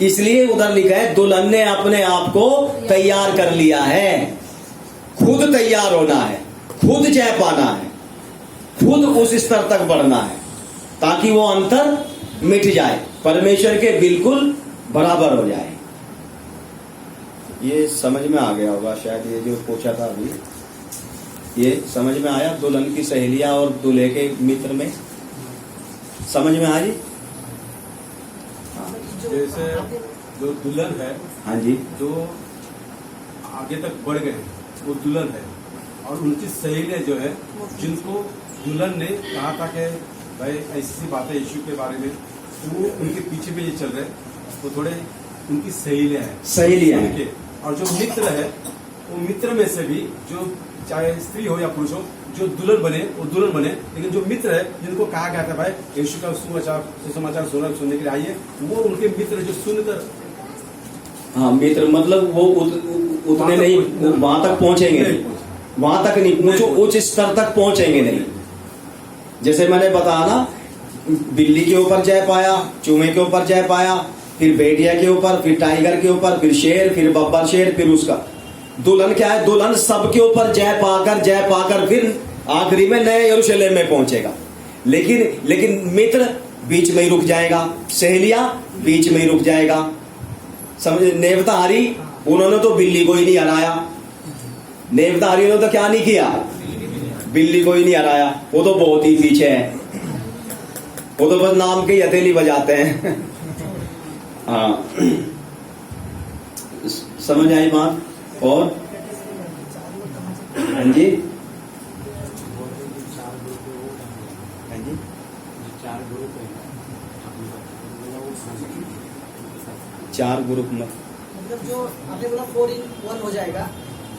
इसलिए उधर लिखा है दुल्हन ने अपने आप को तैयार कर लिया है। खुद तैयार होना है, खुद जय पाना है, खुद उस स्तर तक बढ़ना है ताकि वो अंतर मिट जाए, परमेश्वर के बिल्कुल बराबर हो जाए। ये समझ में आ गया होगा शायद, ये जो पूछा था अभी, ये समझ में आया? दुल्हन की सहेलियां और दूल्हे के मित्र में समझ में आई? जैसे जो दुल्हन है, हाँ जी, जो आगे तक बढ़ गए वो दुल्हन है, और उनकी सहेलियां जो है जिनको दुल्हन ने कहा था कि भाई ऐसी बातें यीशु के बारे में, वो उनके पीछे में ये चल रहे, वो थोड़े उनकी सहेलियां हैं। और जो मित्र है, वो मित्र में से भी जो चाहे स्त्री हो या पुरुष हो, जो दुल्हन बने वो दुल्हन बने, लेकिन जो मित्र है जिनको कहा गया था भाई यीशु का सुसमाचार सुनने के लिए आइए, वो उनके मित्र जो सुनकर, हाँ मित्र मतलब वो उतने नहीं, वहां तक पहुंचेंगे नहीं, वहां तक नहीं, उच्च स्तर तक पहुंचेंगे नहीं। जैसे मैंने बताया ना, बिल्ली के ऊपर जय पाया, चूहे के ऊपर जय पाया, फिर भेड़िया के ऊपर, फिर टाइगर के ऊपर, फिर शेर, फिर बब्बर शेर, फिर उसका दुल्हन क्या है, दुल्हन सबके ऊपर जय पाकर फिर आखिरी में नए यरूशलेम में पहुंचेगा। लेकिन मित्र बीच में ही रुक जाएगा, सहेलियां बीच में ही रुक जाएगा। समझ? नेवताहारी उन्होंने तो बिल्ली को ही नहीं हराया, नेवताहारियों ने तो क्या नहीं किया, बिल्ली को ही नहीं हराया, वो तो बहुत ही पीछे है, वो तो बस नाम की हथेली बजाते हैं। हाँ समझ आई बात? और हाँ जी, चार ग्रुप मतलब जो आपने बोला 4 in 1 हो जाएगा,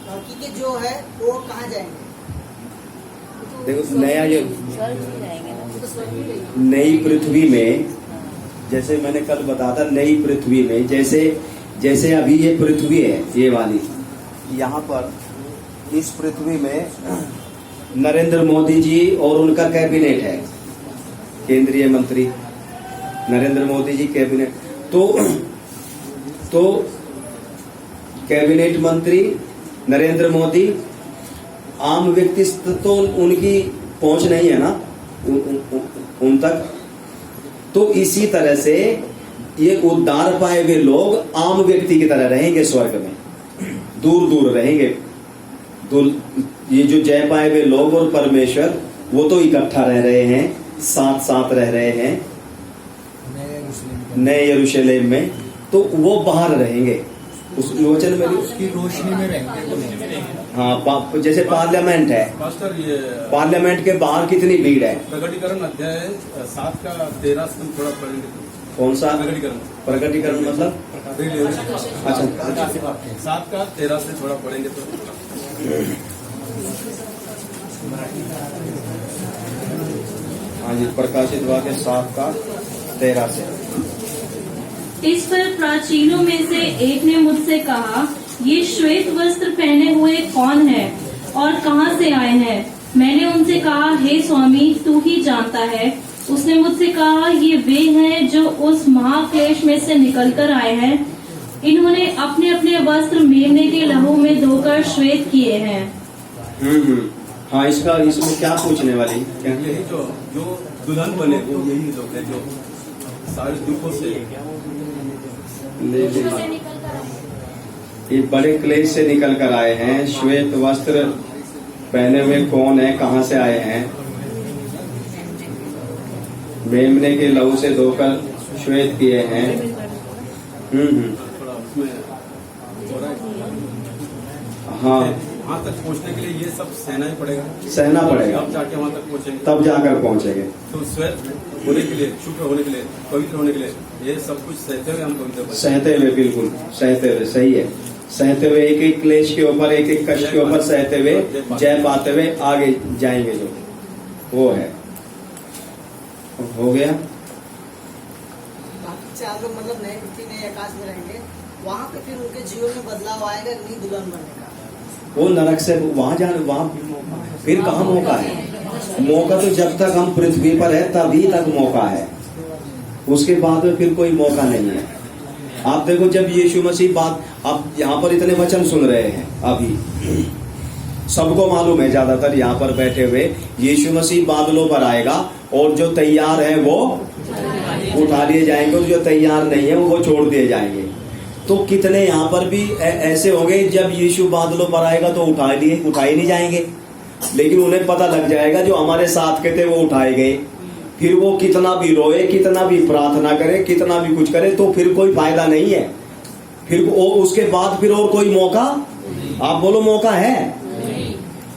बाकी के जो है वो कहाँ जाएंगे? देखो नया ये नई पृथ्वी में, जैसे मैंने कल बताया था, नई पृथ्वी में जैसे अभी ये पृथ्वी है, ये वाली, यहाँ पर इस पृथ्वी में नरेंद्र मोदी जी और उनका कैबिनेट है, केंद्रीय मंत्री नरेंद्र मोदी जी कैबिनेट, तो कैबिनेट मंत्री नरेंद्र मोदी, आम व्यक्ति तो उनकी पहुंच नहीं है ना उन तक। तो इसी तरह से ये उद्धार पाए हुए लोग आम व्यक्ति की तरह रहेंगे स्वर्ग में, दूर दूर रहेंगे। ये जो जय पाए हुए लोग और परमेश्वर, वो तो इकट्ठा रह रहे हैं, साथ साथ रह रहे हैं नए यरूशलेम में, तो वो बाहर रहेंगे उस वचन में, उसकी रोशनी में रहेंगे। हाँ जैसे पार्लियामेंट है, पार्लियामेंट के बाहर कितनी भीड़ है। प्रकटीकरण अध्याय 7 का 13 से थोड़ा पढ़ेंगे। कौन सा प्रकटीकरण मतलब? अच्छा 7 का 13 से थोड़ा पढ़ेंगे तो। हाँ जी, प्रकाशित वाक्य 7 का 13 से। इस पर प्राचीनों में से एक ने मुझसे कहा, ये श्वेत वस्त्र पहने हुए कौन है और कहाँ से आए हैं? मैंने उनसे कहा, हे स्वामी, तू ही जानता है। उसने मुझसे कहा, ये वे हैं जो उस महाक्लेश में से निकलकर आए हैं। इन्होंने अपने अपने वस्त्र मेमने के लहू में धोकर श्वेत किए हैं। हाँ इसमें क्या पूछने वाली? यही जो दुल्हन बने वो यही लोग हैं जो सारे दुखों से ये बड़े क्लेश से निकल कर आए हैं। श्वेत वस्त्र पहने हुए कौन है, कहाँ से आए हैं? मेमने के लहू से धोकर श्वेत किए हैं। हाँ वहाँ तक पहुँचने के लिए ये सब सहना ही पड़ेगा, सहना पड़ेगा, तब जाके वहाँ तक पहुँचेंगे, तब जाकर पहुँचेंगे। तो श्वेत होने के लिए, शुक्र होने के लिए, पवित्र होने के लिए, ये सब कुछ सहते हुए हम पवित्र, सहते हुए, बिल्कुल सहते हुए, सही है, सहते हुए, एक एक क्लेश के ऊपर, एक एक कष्ट के ऊपर सहते हुए, जय पाते हुए आगे जाएंगे। जो वो है, हो गया। बाकी 4 लोग मतलब नए पृथ्वी नए आकाश में रहेंगे, वहाँ पे फिर उनके जीवन में बदलाव आएगा, नई दुल्हन बनने का। वो नरक से वहां जाने, वहां फिर कहाँ मौका है? मौका तो जब तक हम पृथ्वी पर है तभी तक मौका है, उसके बाद में फिर कोई मौका नहीं है। आप देखो जब यीशु मसीह बात, आप यहाँ पर इतने वचन सुन रहे हैं अभी, सबको मालूम है ज्यादातर यहाँ पर बैठे हुए, यीशु मसीह बादलों पर आएगा और जो तैयार है वो उठा लिए जाएंगे और जो तैयार नहीं है वो छोड़ दिए जाएंगे। तो कितने यहाँ पर भी ऐसे होंगे जब यीशु बादलों पर आएगा तो उठाए नहीं जाएंगे, लेकिन उन्हें पता लग जाएगा जो हमारे साथ के थे वो उठाए गए। फिर वो कितना भी रोए, कितना भी प्रार्थना करे, कितना भी कुछ करे, तो फिर कोई फायदा नहीं है। फिर उसके बाद फिर और कोई मौका, आप बोलो मौका है?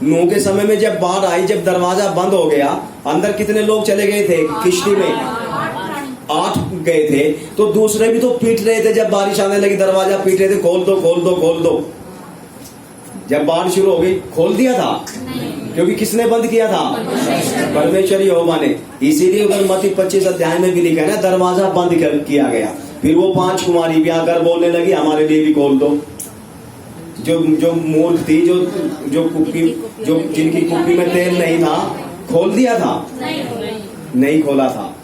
नूह के समय में जब बाढ़ आई, जब दरवाजा बंद हो गया, अंदर कितने लोग चले गए थे किश्ती में? 8 गए थे। तो दूसरे भी तो पीट रहे थे, जब बारिश आने लगी दरवाजा पीट रहे थे, खोल दो खोल दो खोल दो। जब बाढ़ शुरू हो गई खोल दिया था, क्योंकि किसने बंद किया था? परमेश्वर यहोवा ने। इसीलिए उधर मत्ती 25 अध्याय में भी लिखा है ना, दरवाजा बंद किया गया। फिर वो 5 कुमारी भी आकर बोलने लगी हमारे लिए भी खोल दो। जो मूर्ख थी, जो कुप्पी, जो जिनकी कुप्पी में तेल नहीं था, खोल दिया था? नहीं खोला था।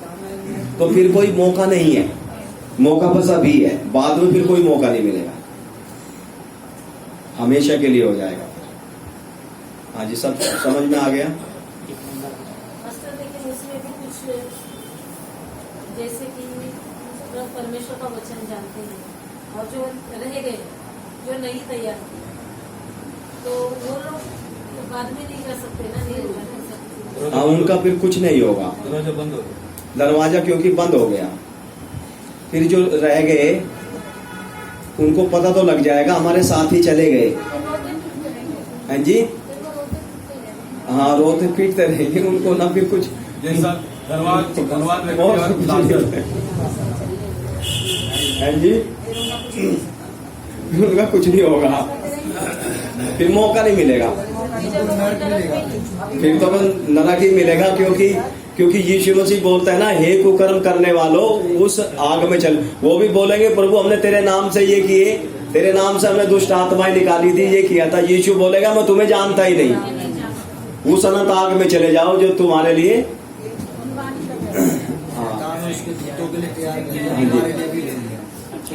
तो फिर कोई मौका नहीं है, मौका बस अभी है, बाद में फिर कोई मौका नहीं मिलेगा, हमेशा के लिए हो जाएगा। हाँ जी, सब समझ में आ गया? लेकिन उसमें भी कुछ जैसे कि परमेश्वर का वचन जानते हैं और जो रह गए, जो नहीं तैयार, तो वो लोग बाद में नहीं कर सकते ना, नहीं कर सकते। हाँ, उनका फिर कुछ नहीं होगा, दरवाजा बंद हो गया, दरवाजा क्योंकि बंद हो गया। फिर जो रह गए उनको पता तो लग जाएगा हमारे साथ ही चले गए। हाँ जी, हाँ, रोते पीटते रहेंगे, उनको ना फिर कुछ जैसा धनवाद हाँ जी, उनका कुछ नहीं होगा, फिर मौका नहीं मिलेगा, फिर तो नरक ही मिलेगा। क्योंकि यीशु मसीह बोलता है ना, हे कुकर्म करने वालों उस आग में चल। वो भी बोलेंगे प्रभु हमने तेरे नाम से ये किए, तेरे नाम से हमने दुष्ट आत्माएं निकाली थी, ये किया था। यीशु बोलेगा मैं तुम्हें जानता ही नहीं, उस अनंत आग में चले जाओ जो तुम्हारे लिए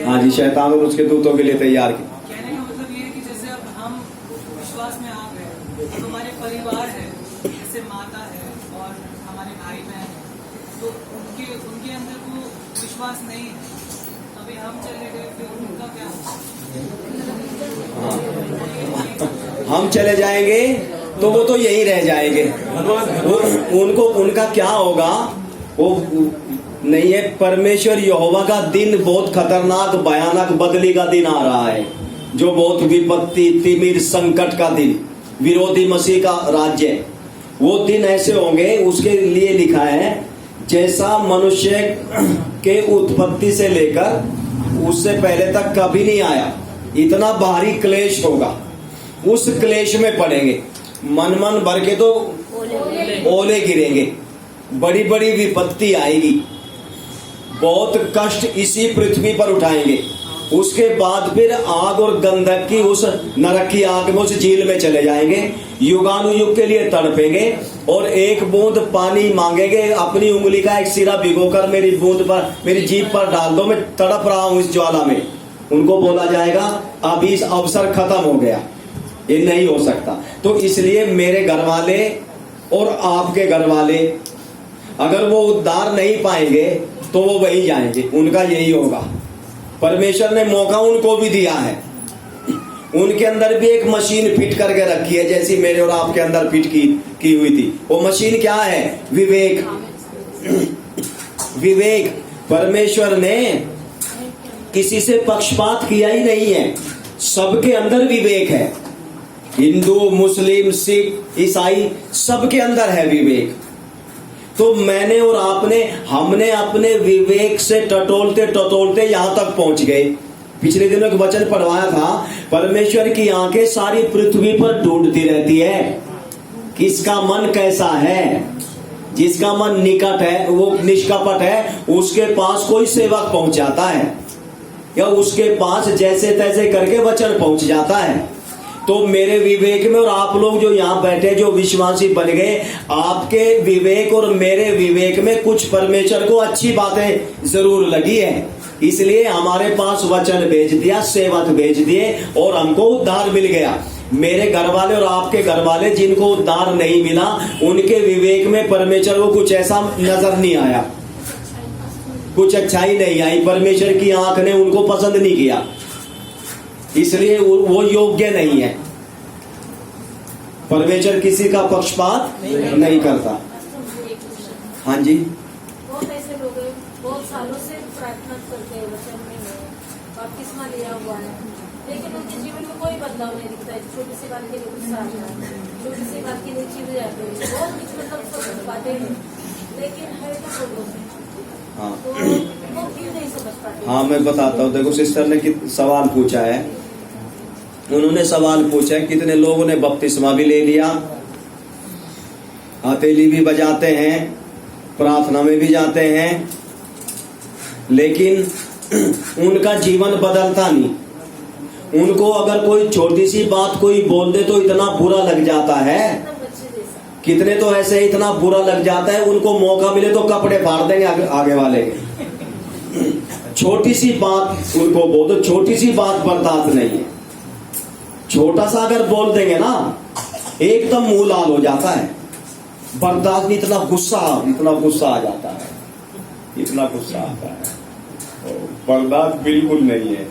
हाँ जी, शैतान और उसके दूतों के लिए तैयार की। कहने का मतलब ये है कि जैसे अब हम विश्वास में आ गए, अब हमारे परिवार है, जैसे माता है और हमारे भाई बहन है, तो उनके अंदर वो विश्वास नहीं है, अभी हम चले गए, फिर उनका क्या होगा? हम चले जाएंगे तो वो तो यही रह जाएंगे, उनका क्या होगा वो नहीं है। परमेश्वर यहोवा का दिन बहुत खतरनाक, भयानक, बदली का दिन आ रहा है, जो बहुत विपत्ति, तिमिर, संकट का दिन, विरोधी मसीह का राज्य। वो दिन ऐसे होंगे, उसके लिए लिखा है जैसा मनुष्य के उत्पत्ति से लेकर उससे पहले तक कभी नहीं आया, इतना भारी क्लेश होगा। उस क्लेश में पड़ेंगे, मन भर के तो ओले गिरेंगे, बड़ी बड़ी विपत्ति आएगी, बहुत कष्ट इसी पृथ्वी पर उठाएंगे। उसके बाद फिर आग और गंधक की उस नरक की आग में, उस झील में चले जाएंगे, युगानुयुग के लिए तड़पेंगे और एक बूंद पानी मांगेंगे। अपनी उंगली का एक सिरा भिगोकर मेरी बूंद पर, मेरी जीभ पर डाल दो, मैं तड़प रहा हूं इस ज्वाला में। उनको बोला जाएगा अभी इस अवसर खत्म हो गया, ये नहीं हो सकता। तो इसलिए मेरे घर वाले और आपके घर वाले अगर वो उद्धार नहीं पाएंगे तो वो वहीं जाएंगे, उनका यही होगा। परमेश्वर ने मौका उनको भी दिया है, उनके अंदर भी एक मशीन फिट करके रखी है, जैसी मेरे और आपके अंदर फिट की हुई थी। वो मशीन क्या है? विवेक। विवेक। परमेश्वर ने किसी से पक्षपात किया ही नहीं है, सबके अंदर विवेक है। हिंदू, मुस्लिम, सिख, ईसाई, सबके अंदर है विवेक। तो मैंने और आपने, हमने अपने विवेक से टटोलते टटोलते यहां तक पहुंच गए। पिछले दिनों एक वचन पढ़वाया था, परमेश्वर की आंखें सारी पृथ्वी पर ढूंढती रहती है, किसका मन कैसा है। जिसका मन निकट है, वो निष्कपट है, उसके पास कोई सेवक पहुंच जाता है, या उसके पास जैसे तैसे करके वचन पहुंच जाता है। तो मेरे विवेक में, और आप लोग जो यहाँ बैठे जो विश्वासी बन गए, आपके विवेक और मेरे विवेक में कुछ परमेश्वर को अच्छी बातें जरूर लगी है। इसलिए हमारे पास वचन भेज दिया, सेवक भेज दिए और हमको उद्धार मिल गया। मेरे घर वाले और आपके घर वाले जिनको उद्धार नहीं मिला, उनके विवेक में परमेश्वर को कुछ ऐसा नजर नहीं आया, कुछ अच्छाई नहीं आई, परमेश्वर की आंख ने उनको पसंद नहीं किया, इसलिए वो योग्य नहीं है। परमेश्वर किसी का पक्षपात नहीं करता। हाँ जी, बहुत ऐसे लोग हैं, बहुत सालों से प्रार्थना करते हैं, वचन में है, बपतिस्मा लिया हुआ है, लेकिन उनके जीवन में कोई बदलाव नहीं दिखता है। छोटी सी बात के लिए गुस्सा आ जाता है, छोटी सी बात के लिए चिढ़ जाते हैं, बहुत कुछ मतलब समझ पाते हैं, लेकिन है तो लोगों से हाँ तो वो क्यों नहीं समझ पाते। हाँ मैं बताता हूँ। देखो सिस्टर ने सवाल पूछा है, उन्होंने सवाल पूछा है कितने लोगों ने बपतिस्मा भी ले लिया, हथेली भी बजाते हैं, प्रार्थना में भी जाते हैं, लेकिन उनका जीवन बदलता नहीं। उनको अगर कोई छोटी सी बात कोई बोल दे तो इतना बुरा लग जाता है। कितने तो ऐसे इतना बुरा लग जाता है, उनको मौका मिले तो कपड़े फाड़ देंगे आगे वाले के। छोटी सी बात उनको बोल दो, छोटी सी बात बर्दाश्त नहीं है। छोटा सा अगर बोल देंगे ना, एकदम मुंह लाल हो जाता है, बर्दाश्त नहीं, इतना गुस्सा आ जाता है, इतना गुस्सा आता है, बर्दाश्त बिल्कुल नहीं है।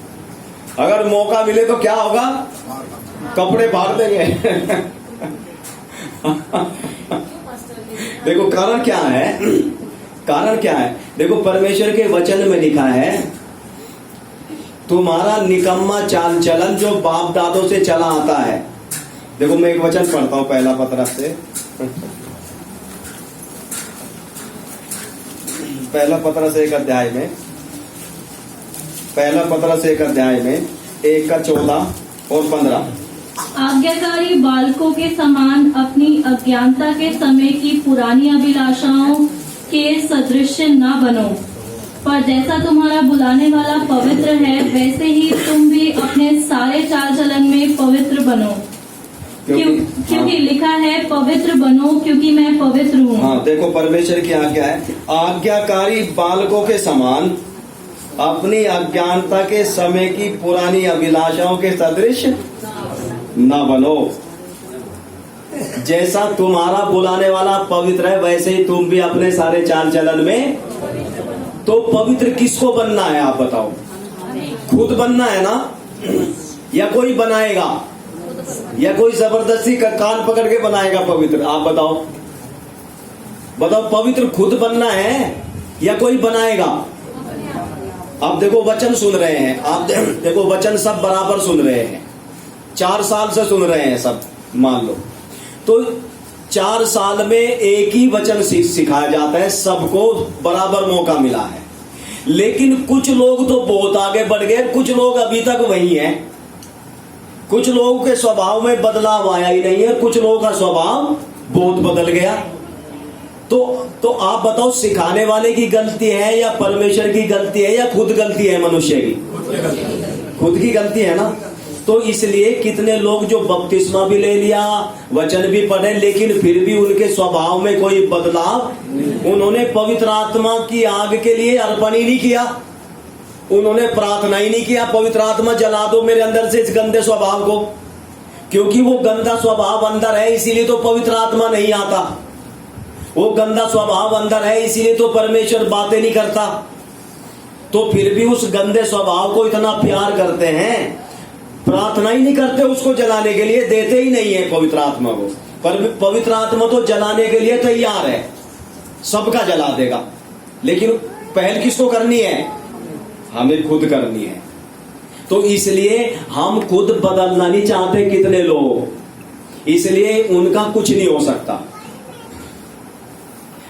अगर मौका मिले तो क्या होगा, कपड़े फाड़ देंगे। देखो कारण क्या है, कारण क्या है? देखो परमेश्वर के वचन में लिखा है, तुम्हारा निकम्मा चाल चलन जो बाप दादों से चला आता है। देखो मैं एक वचन पढ़ता हूं पहला पत्रस से, पहला पत्रस 1 अध्याय में, पहला पत्रस 1 अध्याय में 1 का 14 और 15। आज्ञाकारी बालकों के समान अपनी अज्ञानता के समय की पुरानी अभिलाषाओं के सदृश न बनो, पर जैसा तुम्हारा बुलाने वाला पवित्र है, वैसे ही तुम भी अपने सारे चाल चलन में पवित्र बनो, क्योंकि लिखा है, पवित्र बनो क्योंकि मैं पवित्र हूँ। हाँ देखो परमेश्वर की आज्ञा है, आज्ञाकारी बालकों के समान अपनी अज्ञानता के समय की पुरानी अभिलाषाओं के सदृश न बनो, जैसा तुम्हारा बुलाने वाला पवित्र है वैसे ही तुम भी अपने सारे चाल चलन में। तो पवित्र किसको बनना है आप बताओ? खुद बनना है ना, या कोई बनाएगा, या कोई जबरदस्ती का कान पकड़ के बनाएगा पवित्र? आप बताओ, बताओ पवित्र खुद बनना है या कोई बनाएगा? आप देखो वचन सुन रहे हैं, आप देखो वचन सब बराबर सुन रहे हैं, 4 साल से सुन रहे हैं सब, मान लो तो 4 साल में एक ही वचन सिखाया जाता है, सबको बराबर मौका मिला है। लेकिन कुछ लोग तो बहुत आगे बढ़ गए, कुछ लोग अभी तक वही हैं, कुछ लोगों के स्वभाव में बदलाव आया ही नहीं है, कुछ लोगों का स्वभाव बहुत बदल गया। तो आप बताओ सिखाने वाले की गलती है या परमेश्वर की गलती है या खुद गलती है मनुष्य की? खुद की गलती है ना। तो इसलिए कितने लोग जो बपतिस्मा भी ले लिया, वचन भी पढ़े, लेकिन फिर भी उनके स्वभाव में कोई बदलाव, उन्होंने पवित्र आत्मा की आग के लिए अर्पण ही नहीं किया, उन्होंने प्रार्थना ही नहीं किया, पवित्र आत्मा जला दो मेरे अंदर से इस गंदे स्वभाव को, क्योंकि वो गंदा स्वभाव अंदर है इसीलिए तो पवित्र आत्मा नहीं आता, वो गंदा स्वभाव अंदर है इसीलिए तो परमेश्वर बातें नहीं करता। तो फिर भी उस गंदे स्वभाव को इतना प्यार करते हैं, प्रार्थना ही नहीं करते उसको जलाने के लिए, देते ही नहीं है पवित्र आत्मा को। पर पवित्र आत्मा तो जलाने के लिए तैयार है, सबका जला देगा, लेकिन पहल किसको करनी है? हमें खुद करनी है। तो इसलिए हम खुद बदलना नहीं चाहते कितने लोग, इसलिए उनका कुछ नहीं हो सकता।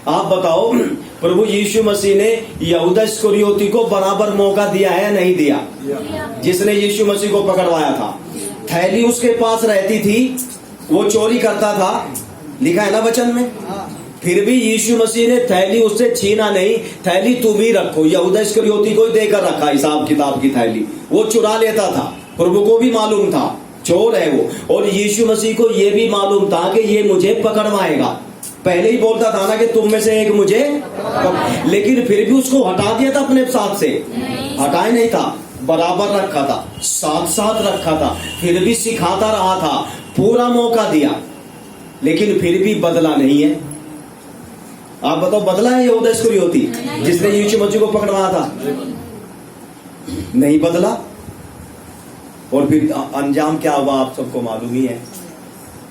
आप बताओ प्रभु यीशु मसीह ने यहूदा इस्करियोती को बराबर मौका दिया है या नहीं दिया? जिसने यीशु मसीह को पकड़वाया था, थैली उसके पास रहती थी, वो चोरी करता था, लिखा है ना वचन में। फिर भी यीशु मसीह ने थैली उससे छीना नहीं, थैली तुम ही रखो, यहूदा इस्करियोती को देकर रखा हिसाब किताब की थैली। वो चुरा लेता था, प्रभु को भी मालूम था चोर है वो, और यीशु मसीह को ये भी मालूम था कि ये मुझे पकड़वाएगा, पहले ही बोलता था ना कि तुम में से एक मुझे, लेकिन फिर भी उसको हटा दिया था अपने साथ से, हटाया नहीं था, बराबर रखा था, साथ साथ रखा था, फिर भी सिखाता रहा था, पूरा मौका दिया, लेकिन फिर भी बदला नहीं है। आप बताओ बदला है यहूदा इस्करियोती जिसने यीशु मसीह को पकड़वाया था? नहीं बदला। और फिर अंजाम क्या हुआ आप सबको मालूम ही है।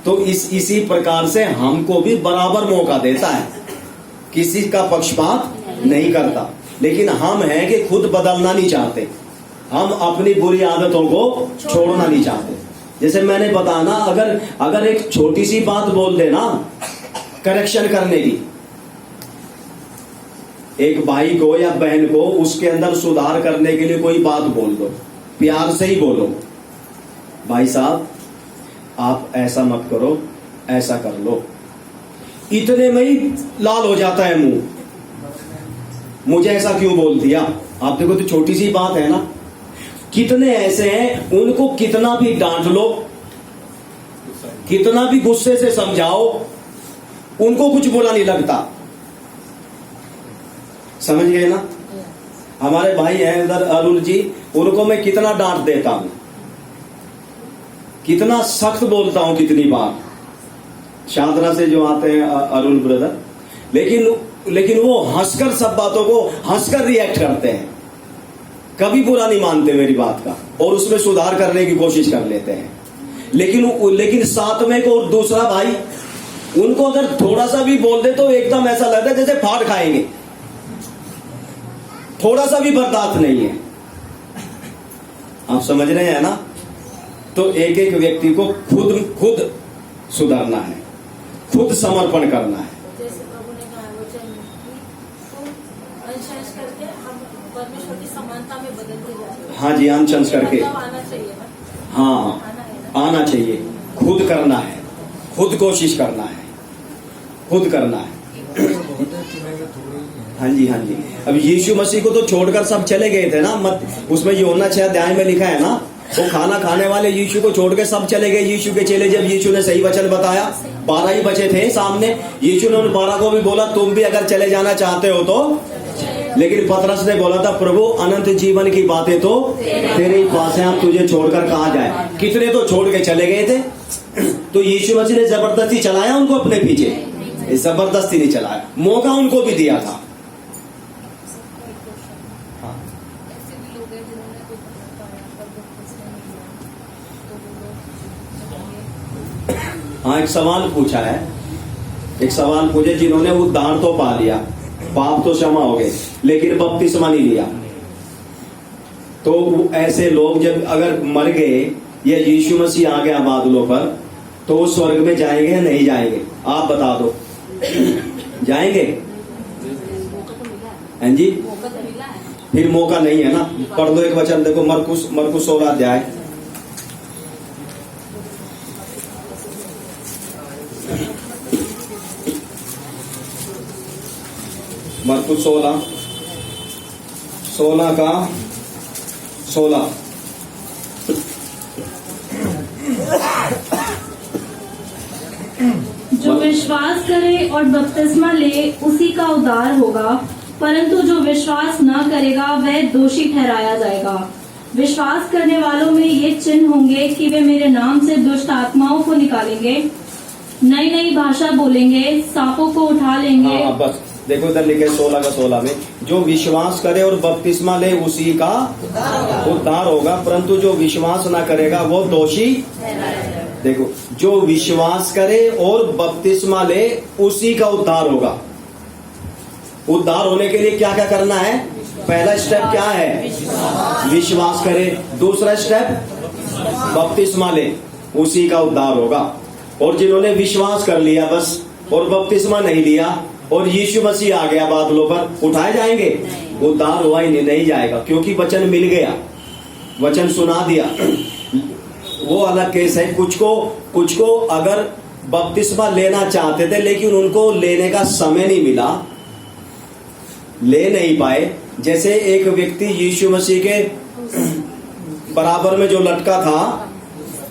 तो इसी प्रकार से हमको भी बराबर मौका देता है, किसी का पक्षपात नहीं करता, लेकिन हम हैं कि खुद बदलना नहीं चाहते, हम अपनी बुरी आदतों को छोड़ना नहीं चाहते। जैसे मैंने बताया ना, अगर एक छोटी सी बात बोल देना करेक्शन करने की, एक भाई को या बहन को उसके अंदर सुधार करने के लिए कोई बात बोल दो, प्यार से ही बोलो, भाई साहब आप ऐसा मत करो, ऐसा कर लो, इतने में ही लाल हो जाता है मुंह, मुझे ऐसा क्यों बोल दिया। आप देखो तो छोटी सी बात है ना। कितने ऐसे हैं, उनको कितना भी डांट लो, कितना भी गुस्से से समझाओ, उनको कुछ बुरा नहीं लगता। समझ गए ना। हमारे भाई हैं उधर अरुण जी, उनको मैं कितना डांट देता हूं, कितना सख्त बोलता हूं कितनी बार, शादरा से जो आते हैं अरुण ब्रदर, लेकिन वो हंसकर सब बातों को हंसकर रिएक्ट करते हैं, कभी बुरा नहीं मानते मेरी बात का, और उसमें सुधार करने की कोशिश कर लेते हैं। लेकिन साथ में को दूसरा भाई, उनको अगर थोड़ा सा भी बोल दे तो एकदम ऐसा लगता है जैसे फाड़ खाएंगे, थोड़ा सा भी बर्दाश्त नहीं है। आप समझ रहे हैं ना। तो एक एक व्यक्ति को खुद सुधरना है, खुद समर्पण करना है। जैसे प्रभु ने कहा वचन कि अंश करके हम परमेश्वर की समानता में बदलते जाएंगे। हाँ जी, अंश करके आना चाहिए ना। हाँ आना चाहिए, खुद करना है, खुद कोशिश करना है, खुद करना है। हाँ जी हाँ जी। अब यीशु मसीह को तो छोड़कर सब चले गए थे ना, मत उसमें यूहन्ना 6 अध्याय में लिखा है ना, वो खाना खाने वाले यीशु को छोड़ के सब चले गए। यीशु के चेले, जब यीशु ने सही वचन बताया, 12 ही बचे थे सामने, यीशु ने उन 12 को भी बोला तुम भी अगर चले जाना चाहते हो तो, लेकिन पतरस ने बोला था प्रभु अनंत जीवन की बातें तो तेरे ही पास है, हम तुझे छोड़कर कहाँ जाए। कितने तो छोड़ के चले गए थे। तो यीशु मसीह ने जबरदस्ती चलाया उनको अपने पीछे, जबरदस्ती नहीं चलाया, मौका उनको भी दिया था। ऐसे भी लोग हैं जिन्होंने कुछ हाँ, एक सवाल पूछा है, एक सवाल पूछे, जिन्होंने उद्धार तो पा लिया, पाप तो क्षमा हो गए, लेकिन बपतिस्मा नहीं लिया, तो ऐसे लोग जब अगर मर गए या यीशु मसीह आ गया बादलों पर, तो वो स्वर्ग में जाएंगे या नहीं जाएंगे? आप बता दो। जाएंगे? हाँ जी, मौका तो मिला है। फिर मौका नहीं है ना। पढ़ दो एक वचन, देखो मरकुस 16 अध्याय। मरकुस 16 का 16। जो विश्वास करे और बपतिस्मा ले उसी का उद्धार होगा, परंतु जो विश्वास न करेगा वह दोषी ठहराया जाएगा। विश्वास करने वालों में ये चिन्ह होंगे कि वे मेरे नाम से दुष्ट आत्माओं को निकालेंगे, नई नई भाषा बोलेंगे, सांपों को उठा लेंगे। हाँ, बस देखो इधर लिखे 16 का 16 में, जो विश्वास करे और बपतिस्मा ले उसी का उद्धार होगा, परंतु जो विश्वास ना करेगा वो दोषी। देखो, जो विश्वास करे और बपतिस्मा ले उसी का उद्धार होगा। उद्धार होने के लिए क्या क्या करना है? पहला स्टेप क्या है? विश्वास करे। दूसरा स्टेप बपतिस्मा ले, उसी का उद्धार होगा। और जिन्होंने विश्वास कर लिया बस और बपतिस्मा नहीं लिया और यीशु मसीह आ गया बादलों पर, उठाए जाएंगे? उद्धार हुआ ही नहीं जाएगा, क्योंकि वचन मिल गया, वचन सुना दिया। वो अलग केस है। कुछ को अगर बपतिस्मा लेना चाहते थे लेकिन उनको लेने का समय नहीं मिला, ले नहीं पाए। जैसे एक व्यक्ति यीशु मसीह के बराबर में जो लटका था,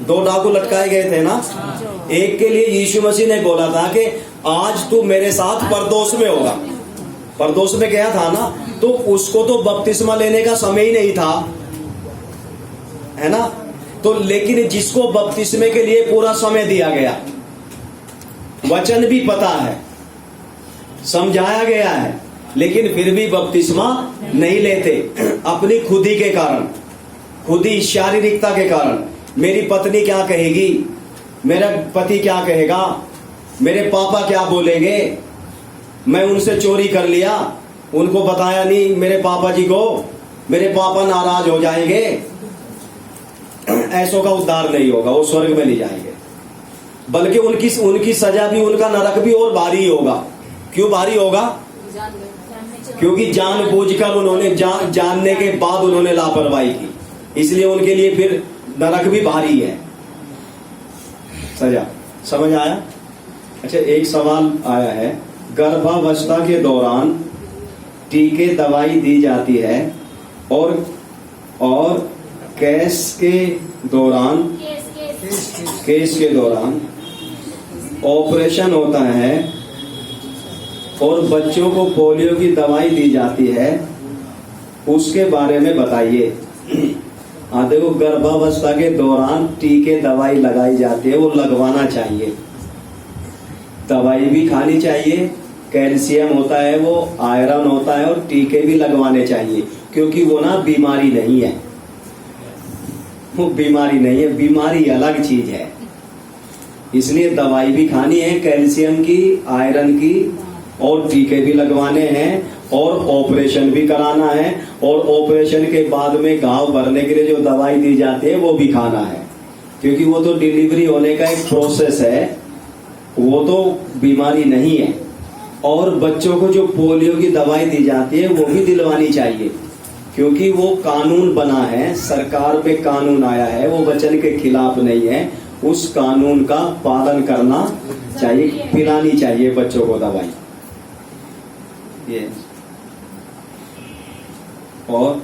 2 डाकू लटकाए गए थे ना, एक के लिए यीशु मसीह ने बोला था कि आज तू मेरे साथ परदोष में होगा। परदोष में गया था ना, तो उसको तो बपतिस्मा लेने का समय ही नहीं था, है ना। तो लेकिन जिसको बपतिस्मे के लिए पूरा समय दिया गया, वचन भी पता है, समझाया गया है, लेकिन फिर भी बपतिस्मा नहीं लेते अपनी खुदी के कारण, खुदी शारीरिकता के कारण। मेरी पत्नी क्या कहेगी, मेरा पति क्या कहेगा, मेरे पापा क्या बोलेंगे, मैं उनसे चोरी कर लिया, उनको बताया नहीं मेरे पापा जी को, मेरे पापा नाराज हो जाएंगे। ऐसों का उद्धार नहीं होगा, वो स्वर्ग में नहीं जाएंगे, बल्कि उनकी सजा भी, उनका नरक भी और भारी होगा। क्यों भारी होगा? क्योंकि जानबूझकर उन्होंने जानने के बाद उन्होंने लापरवाही की, इसलिए उनके लिए फिर नरक भी भारी है, सजा। समझ आया? अच्छा, एक सवाल आया है, गर्भावस्था के दौरान टीके दवाई दी जाती है और केस के दौरान ऑपरेशन होता है और बच्चों को पोलियो की दवाई दी जाती है, उसके बारे में बताइए। हाँ देखो, गर्भावस्था के दौरान टीके दवाई लगाई जाती है, वो लगवाना चाहिए। दवाई भी खानी चाहिए, कैल्शियम होता है, वो आयरन होता है, और टीके भी लगवाने चाहिए, क्योंकि वो ना बीमारी नहीं है, वो बीमारी नहीं है, बीमारी अलग चीज है। इसलिए दवाई भी खानी है, कैल्शियम की, आयरन की, और टीके भी लगवाने हैं, और ऑपरेशन भी कराना है, और ऑपरेशन के बाद में घाव भरने के लिए जो दवाई दी जाती है वो भी खाना है, क्योंकि वो तो डिलीवरी होने का एक प्रोसेस है, वो तो बीमारी नहीं है। और बच्चों को जो पोलियो की दवाई दी जाती है वो भी दिलवानी चाहिए, क्योंकि वो कानून बना है, सरकार पे कानून आया है, वो वचन के खिलाफ नहीं है, उस कानून का पालन करना चाहिए, पिलानी चाहिए बच्चों को दवाई। ये और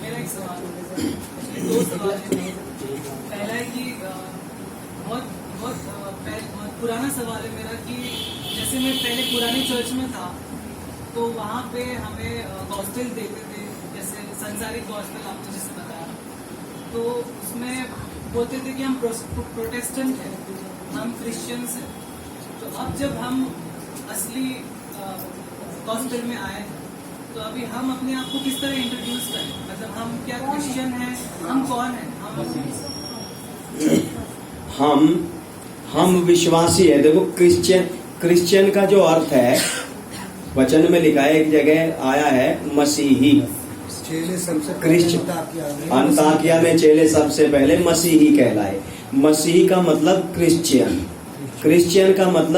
मेरा एक सवाल है, दो सवाल है। पहला है कि बहुत पुराना सवाल है मेरा कि जैसे मैं पहले पुरानी चर्च में था, तो वहाँ पे हमें गॉस्पेल देते थे, जैसे संसारिक गॉस्पेल आपने जैसे बताया, तो उसमें बोलते थे कि हम प्रोटेस्टेंट हैं, हम क्रिश्चियंस हैं। तो अब जब हम असली गॉस्पेल में आए हैं, तो अभी हम अपने आप को किस तरह इंट्रोड्यूस करें, मतलब हम क्या क्रिश्चियन हैं, हम कौन हैं? हम विश्वासी है। देखो, क्रिश्चियन का जो अर्थ है, वचन में लिखा है, एक जगह आया है मसीही। क्रिश्चियन, अंताकिया में चेले सबसे पहले मसीही कहलाए। मसीही का मतलब क्रिश्चियन, क्रिश्चियन का मतलब